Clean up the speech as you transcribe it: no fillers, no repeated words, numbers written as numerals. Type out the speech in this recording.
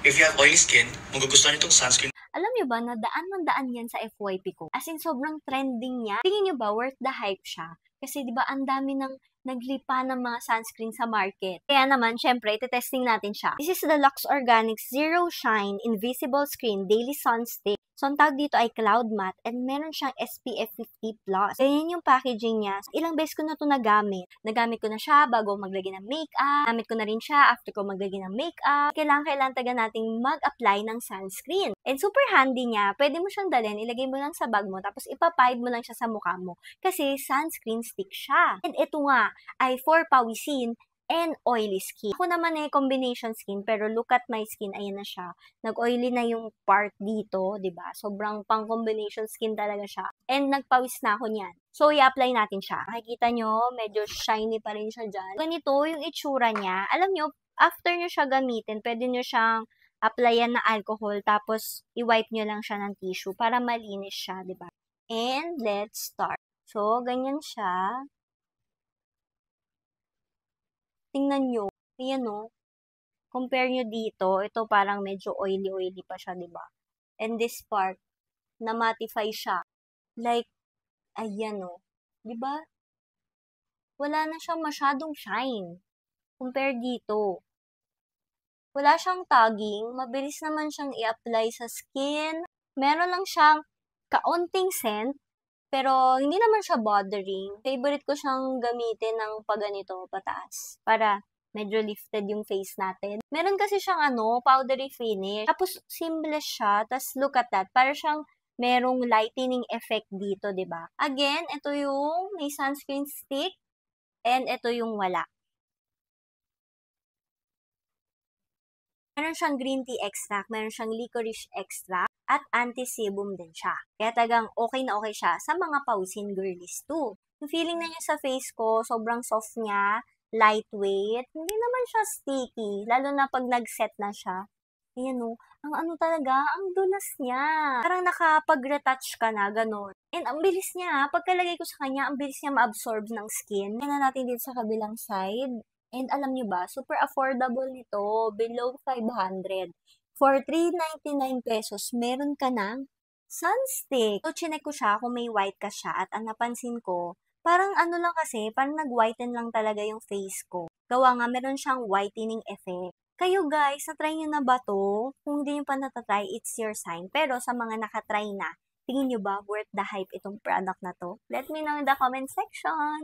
If you have oily skin, magugustuhan nyo itong sunscreen. Alam nyo ba na daan yan sa FYP ko? As in, sobrang trending niya. Tingin nyo ba worth the hype siya? Kasi di ba ang dami ng naglipa ng mga sunscreen sa market. Kaya naman, syempre, testing natin siya. This is the Lux Organics Zero Shine Invisible Screen Daily Sun Stick. So, ang tawag dito ay Cloud Matte and meron siyang SPF 50+. Ganyan yung packaging niya. Ilang beses ko na ito nagamit. Nagamit ko na siya bago maglagay ng makeup. Nagamit ko na rin siya after ko maglagay ng makeup. Kailangan taga nating mag-apply ng sunscreen. And super handy niya. Pwede mo siyang dalhin, ilagay mo lang sa bag mo, tapos ipapahid mo lang siya sa mukha mo. Kasi sunscreen stick siya. And ito nga ay for pawisin and oily skin. Ako naman combination skin, pero look at my skin, ayan na siya. Nag-oily na yung part dito, 'di ba? Sobrang pang-combination skin talaga siya. And nagpawis na ako niyan. So, i-apply natin siya. Makikita nyo, medyo shiny pa rin siya dyan. Ganito yung itsura niya. Alam nyo, after nyo siya gamitin, pwede nyo siyang applyan na alcohol, tapos i-wipe nyo lang siya ng tissue para malinis siya, 'di ba? And let's start. So, ganyan siya. Tingnan nyo. Ayan o. Compare nyo dito. Ito parang medyo oily-oily pa siya, diba? And this part, na-mattify siya. Like, ayan o. Diba? Wala na siyang masyadong shine. Compare dito. Wala siyang tagging. Mabilis naman siyang i-apply sa skin. Meron lang siyang kaunting scent. Pero, hindi naman siya bothering. Favorite ko siyang gamitin ng paganito, pataas. Para medyo lifted yung face natin. Meron kasi siyang powdery finish. Tapos, seamless siya. Tapos, look at that. Para siyang merong lightening effect dito, 'di ba? Again, ito yung may sunscreen stick. And ito yung wala. Meron siyang green tea extract. Meron siyang licorice extract. At anti-sebum din siya. Kaya tagang okay na okay siya sa mga pawisin girlies too. Yung feeling na niya sa face ko, sobrang soft niya, lightweight, hindi naman siya sticky, lalo na pag nag-set na siya. Ayan o, ang talaga, ang dulas niya. Parang nakapag-retouch ka na, ganun. And ang bilis niya, pagkalagay ko sa kanya, ang bilis niya ma-absorb ng skin. Tingnan natin dito sa kabilang side. And alam niyo ba, super affordable nito, below 500. For 399 pesos, meron ka ng sunstick. So, chinek ko siya kung may white ka siya at ang napansin ko, parang lang kasi, parang nag-whiten lang talaga yung face ko. Gawa nga, meron siyang whitening effect. Kayo guys, na-try nyo na ba to? Kung hindi nyo pa natatry, it's your sign. Pero sa mga nakatry na, tingin nyo ba worth the hype itong product na to? Let me know in the comment section!